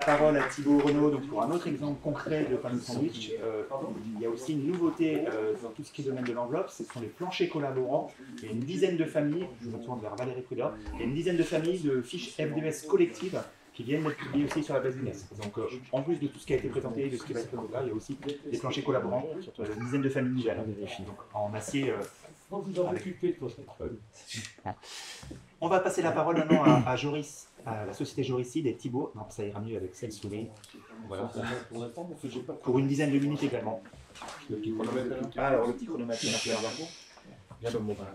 parole à Thibaut Renaud donc pour un autre exemple concret de panneau sandwich. Il y a aussi une nouveauté dans tout ce qui est domaine de l'enveloppe, ce sont les planchers collaborants. Il y a une dizaine de familles, je me tourne vers Valérie Prudhomme, il y a une dizaine de familles de fiches FDS collectives qui viennent d'être publiées aussi sur la base d'UNES. Donc en plus de tout ce qui a été présenté, de ce qui va être là, il y a aussi des planchers collaborants, une dizaine de familles nouvelles, donc en acier. Vous en occupez, On va passer la parole maintenant à Joris, à la société Joricide et Thibaut. Non, ça ira mieux avec celle souris. Voilà. Pour une dizaine de minutes également. Le petit chronomètre. Alors, le petit chronomètre.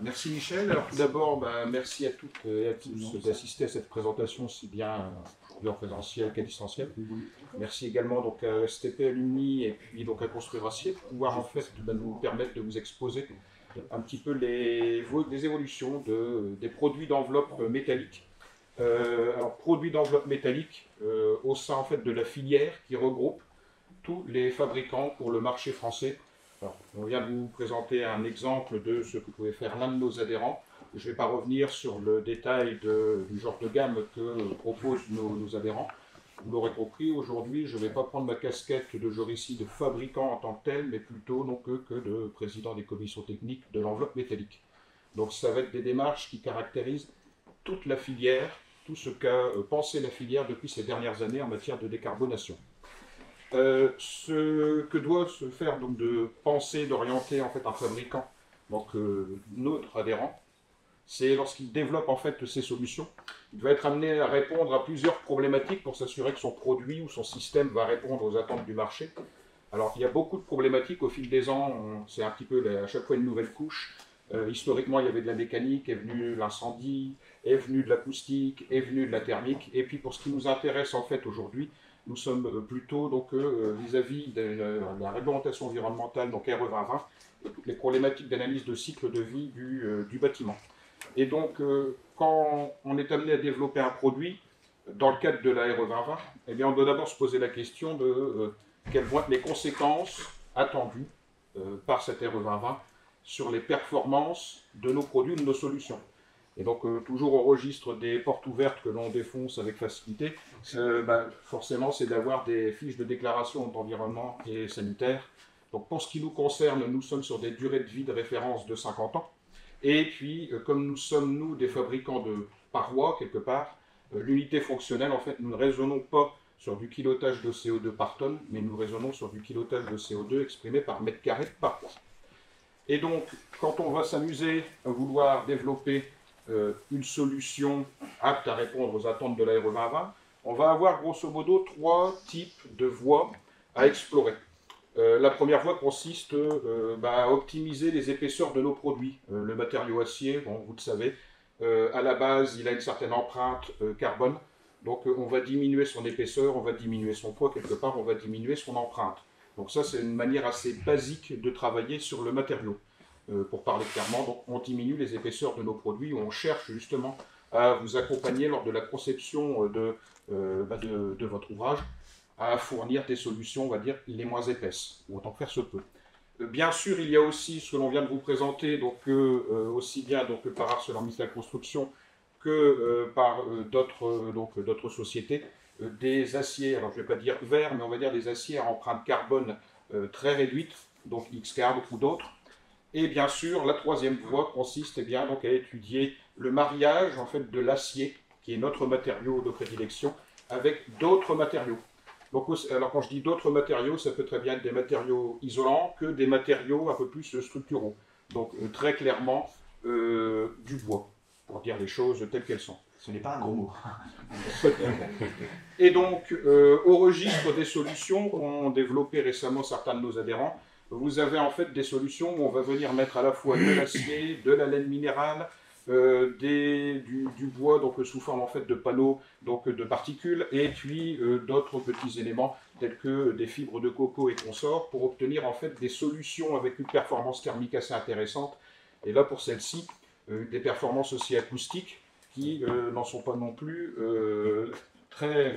Merci Michel. Alors tout d'abord, merci à toutes et à tous d'assister à cette présentation si bien en présentiel qu'à distanciel. Merci également donc à STP Alumni et puis donc à Construire Acier pour pouvoir en fait nous permettre de vous exposer un petit peu les évolutions des produits d'enveloppe métallique. Alors produits d'enveloppe métallique au sein en fait de la filière qui regroupe tous les fabricants pour le marché français. Alors, on vient de vous présenter un exemple de ce que pouvait faire l'un de nos adhérents. Je ne vais pas revenir sur le détail du genre de gamme que proposent nos adhérents. Vous l'aurez compris, aujourd'hui, je ne vais pas prendre ma casquette de Joricide fabricant en tant que tel, mais plutôt non que de président des commissions techniques de l'enveloppe métallique. Donc ça va être des démarches qui caractérisent toute la filière, tout ce qu'a pensé la filière depuis ces dernières années en matière de décarbonation. Ce que doit se faire donc de penser, d'orienter en fait un fabricant, donc notre adhérent, c'est lorsqu'il développe en fait ces solutions, il va être amené à répondre à plusieurs problématiques pour s'assurer que son produit ou son système va répondre aux attentes du marché. Alors il y a beaucoup de problématiques au fil des ans, c'est un petit peu à chaque fois une nouvelle couche. Historiquement il y avait de la mécanique, est venu l'incendie, est venu de l'acoustique, est venu de la thermique, et puis pour ce qui nous intéresse en fait aujourd'hui, nous sommes plutôt donc vis-à-vis de la réglementation environnementale, donc RE 2020, et toutes les problématiques d'analyse de cycle de vie du bâtiment. Et donc, quand on est amené à développer un produit, dans le cadre de la RE 2020, eh bien, on doit d'abord se poser la question de quelles vont être les conséquences attendues par cette RE 2020 sur les performances de nos produits ou de nos solutions. Et donc, toujours au registre des portes ouvertes que l'on défonce avec facilité, forcément, c'est d'avoir des fiches de déclaration d'environnement et sanitaire. Donc, pour ce qui nous concerne, nous sommes sur des durées de vie de référence de 50 ans. Et puis, comme nous sommes, nous, des fabricants de parois, quelque part, l'unité fonctionnelle, en fait, nous ne raisonnons pas sur du kilotage de CO2 par tonne, mais nous raisonnons sur du kilotage de CO2 exprimé par mètre carré par poids. Et donc, quand on va s'amuser à vouloir développer une solution apte à répondre aux attentes de la RE 2020, on va avoir grosso modo 3 types de voies à explorer. La première voie consiste à optimiser les épaisseurs de nos produits. Le matériau acier, bon, vous le savez, à la base, il a une certaine empreinte carbone. Donc, on va diminuer son épaisseur, on va diminuer son poids, quelque part, on va diminuer son empreinte. Donc ça, c'est une manière assez basique de travailler sur le matériau. Pour parler clairement, donc, on diminue les épaisseurs de nos produits, on cherche justement à vous accompagner lors de la conception de votre ouvrage, à fournir des solutions, on va dire, les moins épaisses, ou autant que faire se peut. Bien sûr, il y a aussi ce que l'on vient de vous présenter, donc aussi bien donc, par ArcelorMittal Construction que par d'autres sociétés, des aciers, alors je ne vais pas dire verts, mais on va dire des aciers à empreinte carbone très réduite, donc X-Carb ou d'autres. Et bien sûr, la troisième voie consiste donc, à étudier le mariage en fait, de l'acier, qui est notre matériau de prédilection, avec d'autres matériaux. Donc, alors quand je dis d'autres matériaux, ça peut très bien être des matériaux isolants que des matériaux un peu plus structuraux. Donc très clairement du bois, pour dire les choses telles qu'elles sont. Ce n'est pas un gros mot. Et donc, au registre des solutions qu'ont développé récemment certains de nos adhérents, vous avez en fait des solutions où on va venir mettre à la fois de l'acier, de la laine minérale, du bois donc sous forme en fait de panneaux donc de particules et puis d'autres petits éléments tels que des fibres de coco et consorts pour obtenir en fait des solutions avec une performance thermique assez intéressante et là pour celle-ci des performances aussi acoustiques qui n'en sont pas non plus très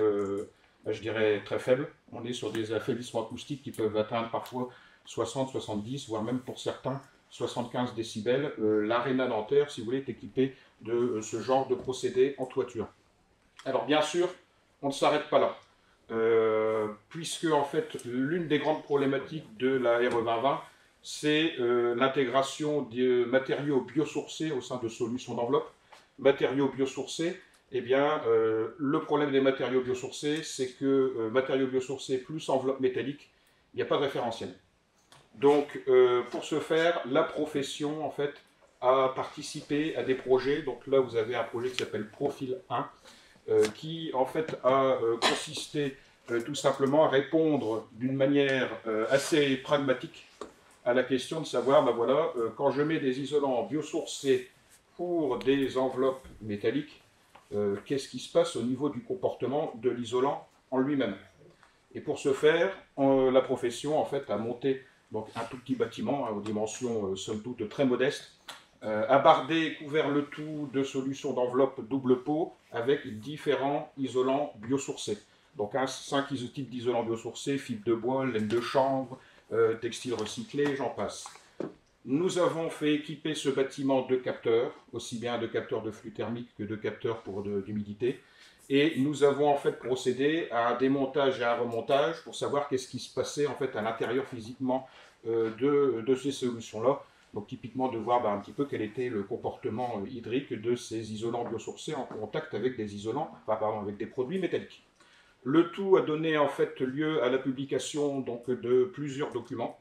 je dirais très faibles. On est sur des affaiblissements acoustiques qui peuvent atteindre parfois 60, 70 voire même pour certains 75 décibels. L'Arena Nanterre, si vous voulez, est équipée de ce genre de procédé en toiture. Alors bien sûr, on ne s'arrête pas là. puisque en fait l'une des grandes problématiques de la RE 2020, c'est l'intégration des matériaux biosourcés au sein de solutions d'enveloppe. Matériaux biosourcés, eh bien, le problème des matériaux biosourcés, c'est que matériaux biosourcés plus enveloppe métallique, il n'y a pas de référentiel. Donc, pour ce faire, la profession, en fait, a participé à des projets. Donc là, vous avez un projet qui s'appelle Profil 1, qui, en fait, a consisté tout simplement à répondre d'une manière assez pragmatique à la question de savoir, ben voilà, quand je mets des isolants biosourcés pour des enveloppes métalliques, qu'est-ce qui se passe au niveau du comportement de l'isolant en lui-même. Et pour ce faire, la profession en fait a monté donc, un tout petit bâtiment aux dimensions somme toute très modestes, a bardé et couvert le tout de solutions d'enveloppe double pot avec différents isolants biosourcés. Donc 5 types d'isolants biosourcés, fibre de bois, laine de chanvre, textiles recyclés, j'en passe. Nous avons fait équiper ce bâtiment de capteurs, aussi bien de capteurs de flux thermique que de capteurs pour d'humidité. Et nous avons en fait procédé à un démontage et à un remontage pour savoir qu'est-ce qui se passait en fait à l'intérieur physiquement de ces solutions-là. Donc typiquement de voir un petit peu quel était le comportement hydrique de ces isolants biosourcés en contact avec des isolants, avec des produits métalliques. Le tout a donné en fait lieu à la publication donc, de plusieurs documents.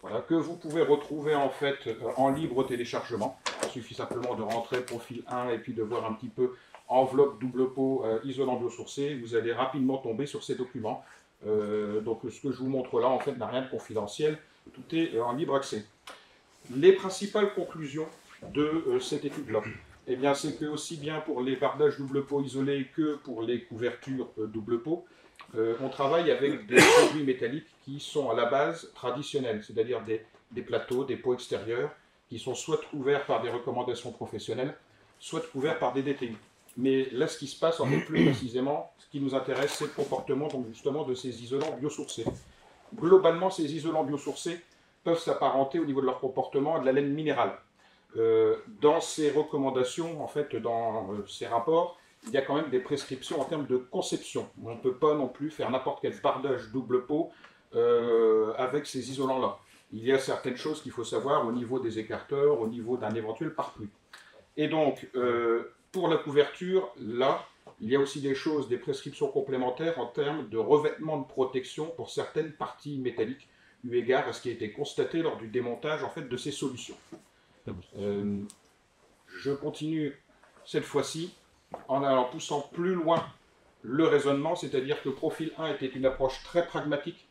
Voilà, que vous pouvez retrouver en fait en libre téléchargement. Il suffit simplement de rentrer Profil 1 et puis de voir un petit peu enveloppe double pot isolant biosourcé. Vous allez rapidement tomber sur ces documents. Donc ce que je vous montre là en fait n'a rien de confidentiel. Tout est en libre accès. Les principales conclusions de cette étude-là, eh bien, c'est que aussi bien pour les bardages double pot isolés que pour les couvertures double pot, on travaille avec des produits métalliques qui sont à la base traditionnels, c'est-à-dire des plateaux, des pots extérieurs, qui sont soit couverts par des recommandations professionnelles, soit couverts par des DTI. Mais là, ce qui se passe, en fait, plus précisément, ce qui nous intéresse, c'est le comportement donc, justement de ces isolants biosourcés. Globalement, ces isolants biosourcés peuvent s'apparenter au niveau de leur comportement à de la laine minérale. Dans ces recommandations, en fait, dans ces rapports, il y a quand même des prescriptions en termes de conception. On ne peut pas non plus faire n'importe quel bardage double pot avec ces isolants-là. Il y a certaines choses qu'il faut savoir au niveau des écarteurs, au niveau d'un éventuel pare-pluie. Et donc, pour la couverture, là, il y a aussi des choses, des prescriptions complémentaires en termes de revêtement de protection pour certaines parties métalliques, eu égard à ce qui a été constaté lors du démontage en fait, de ces solutions. Je continue cette fois-ci en poussant plus loin le raisonnement, c'est-à-dire que Profil 1 était une approche très pragmatique.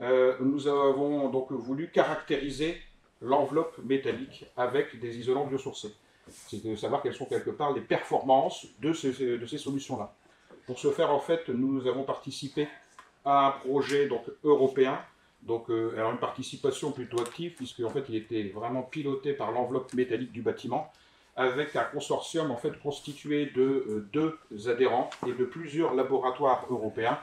Nous avons donc voulu caractériser l'enveloppe métallique avec des isolants biosourcés. C'est de savoir quelles sont quelque part les performances de ces solutions-là. Pour ce faire, en fait, nous avons participé à un projet donc, européen, donc alors une participation plutôt active, puisque en fait, il était vraiment piloté par l'enveloppe métallique du bâtiment, avec un consortium en fait, constitué de 2 adhérents et de plusieurs laboratoires européens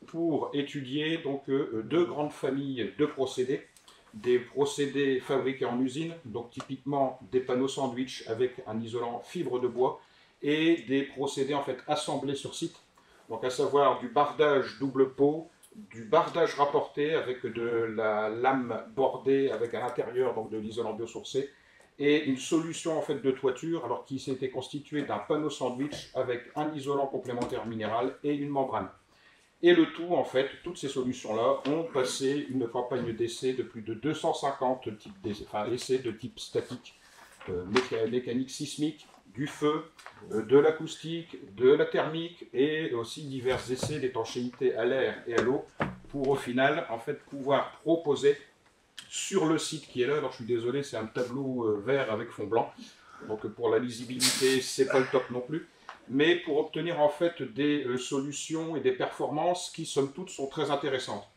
pour étudier donc, 2 grandes familles de procédés, des procédés fabriqués en usine, donc typiquement des panneaux sandwich avec un isolant fibre de bois, et des procédés en fait assemblés sur site, donc à savoir du bardage double pot, du bardage rapporté avec de la lame bordée avec à l'intérieur donc de l'isolant biosourcé, et une solution en fait de toiture alors qui s'était constituée d'un panneau sandwich avec un isolant complémentaire minéral et une membrane. Et le tout, en fait, toutes ces solutions-là ont passé une campagne d'essai de plus de 250 essais de type statique, mécanique sismique, du feu, de l'acoustique, de la thermique et aussi divers essais d'étanchéité à l'air et à l'eau pour au final, en fait, pouvoir proposer sur le site qui est là. Alors je suis désolé, c'est un tableau vert avec fond blanc, donc pour la lisibilité, c'est pas le top non plus. Mais pour obtenir en fait des solutions et des performances qui, somme toute, sont très intéressantes.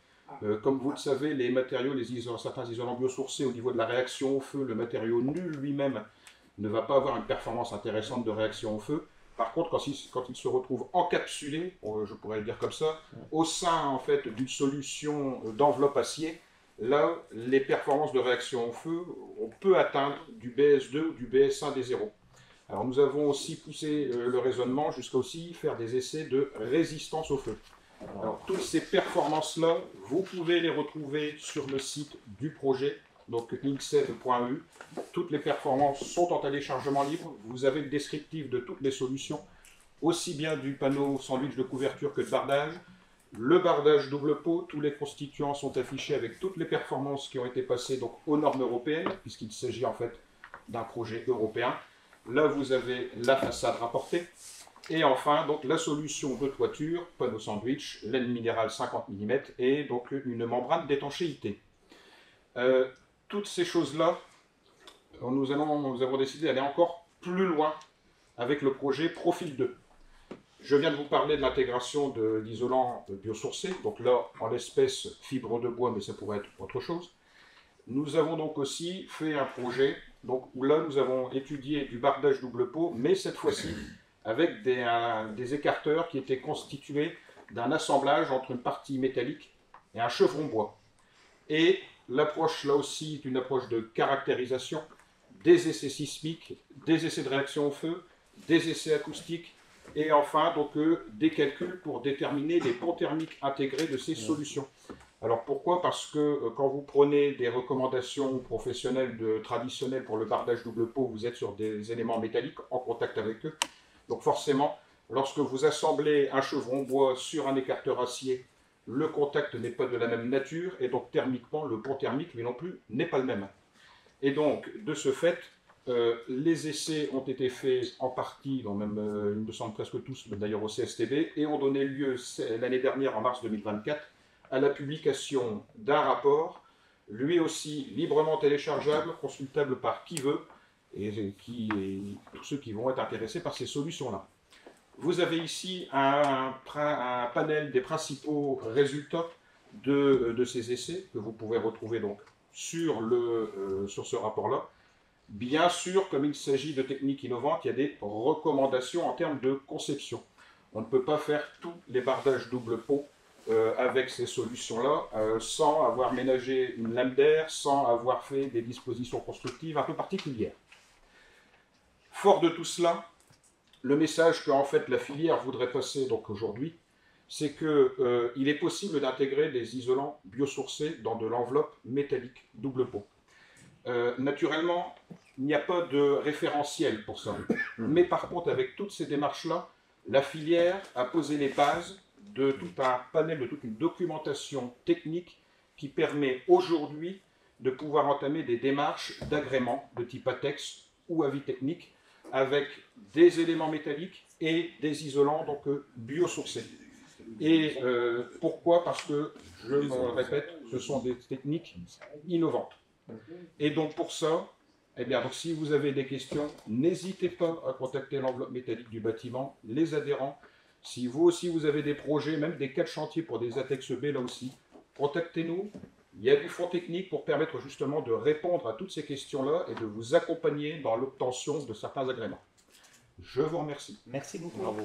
Comme vous le savez, les matériaux, certains isolants biosourcés, au niveau de la réaction au feu, le matériau nu lui-même ne va pas avoir une performance intéressante de réaction au feu. Par contre, quand il se retrouve encapsulé, je pourrais le dire comme ça, au sein en fait d'une solution d'enveloppe acier, là, les performances de réaction au feu, on peut atteindre du BS2 ou du BS1 des 0. Alors nous avons aussi poussé le raisonnement jusqu'à aussi faire des essais de résistance au feu. Alors, toutes ces performances-là, vous pouvez les retrouver sur le site du projet, donc linksed.eu. Toutes les performances sont en téléchargement libre. Vous avez le descriptif de toutes les solutions, aussi bien du panneau sandwich de couverture que de bardage. Le bardage double pot, tous les constituants sont affichés avec toutes les performances qui ont été passées donc, aux normes européennes, puisqu'il s'agit en fait d'un projet européen. Là, vous avez la façade rapportée. Et enfin, donc, la solution de toiture, panneau sandwich, laine minérale 50 mm et donc une membrane d'étanchéité. Toutes ces choses-là, nous avons décidé d'aller encore plus loin avec le projet Profil 2. Je viens de vous parler de l'intégration de l'isolant biosourcé, donc là, en l'espèce, fibre de bois, mais ça pourrait être autre chose. Nous avons donc aussi fait un projet donc, où là, nous avons étudié du bardage double pot, mais cette fois-ci, avec des écarteurs qui étaient constitués d'un assemblage entre une partie métallique et un chevron bois. Et l'approche, là aussi, est une approche de caractérisation des essais sismiques, des essais de réaction au feu, des essais acoustiques, et enfin, donc, des calculs pour déterminer les ponts thermiques intégrés de ces solutions. Alors pourquoi? Parce que quand vous prenez des recommandations professionnelles traditionnelles pour le bardage double pot, vous êtes sur des éléments métalliques en contact avec eux. Donc forcément, lorsque vous assemblez un chevron bois sur un écarteur acier, le contact n'est pas de la même nature, et donc thermiquement, le pont thermique, lui non plus, n'est pas le même. Et donc, de ce fait, les essais ont été faits en partie, même, il me semble presque tous, d'ailleurs au CSTB, et ont donné lieu l'année dernière, en mars 2024, à la publication d'un rapport, lui aussi librement téléchargeable, consultable par qui veut, et tous ceux qui vont être intéressés par ces solutions-là. Vous avez ici un panel des principaux résultats de ces essais, que vous pouvez retrouver donc sur ce rapport-là. Bien sûr, comme il s'agit de techniques innovantes, il y a des recommandations en termes de conception. On ne peut pas faire tous les bardages double pot avec ces solutions-là sans avoir ménagé une lame d'air, sans avoir fait des dispositions constructives un peu particulières. Fort de tout cela, le message que en fait, la filière voudrait passer aujourd'hui, c'est qu'il est possible d'intégrer des isolants biosourcés dans de l'enveloppe métallique double pot. Naturellement, il n'y a pas de référentiel pour ça. Mais par contre, avec toutes ces démarches-là, la filière a posé les bases de tout un panel, de toute une documentation technique qui permet aujourd'hui de pouvoir entamer des démarches d'agrément de type ATEX ou avis technique avec des éléments métalliques et des isolants donc biosourcés. Et pourquoi? Parce que, je me répète, ce sont des techniques innovantes. Et donc pour ça, eh bien, donc si vous avez des questions, n'hésitez pas à contacter l'enveloppe métallique du bâtiment, les adhérents. Si vous aussi vous avez des projets, même des cas de chantier pour des ATEX B, là aussi, contactez-nous. Il y a du fonds technique pour permettre justement de répondre à toutes ces questions-là et de vous accompagner dans l'obtention de certains agréments. Je vous remercie. Merci beaucoup. Bravo.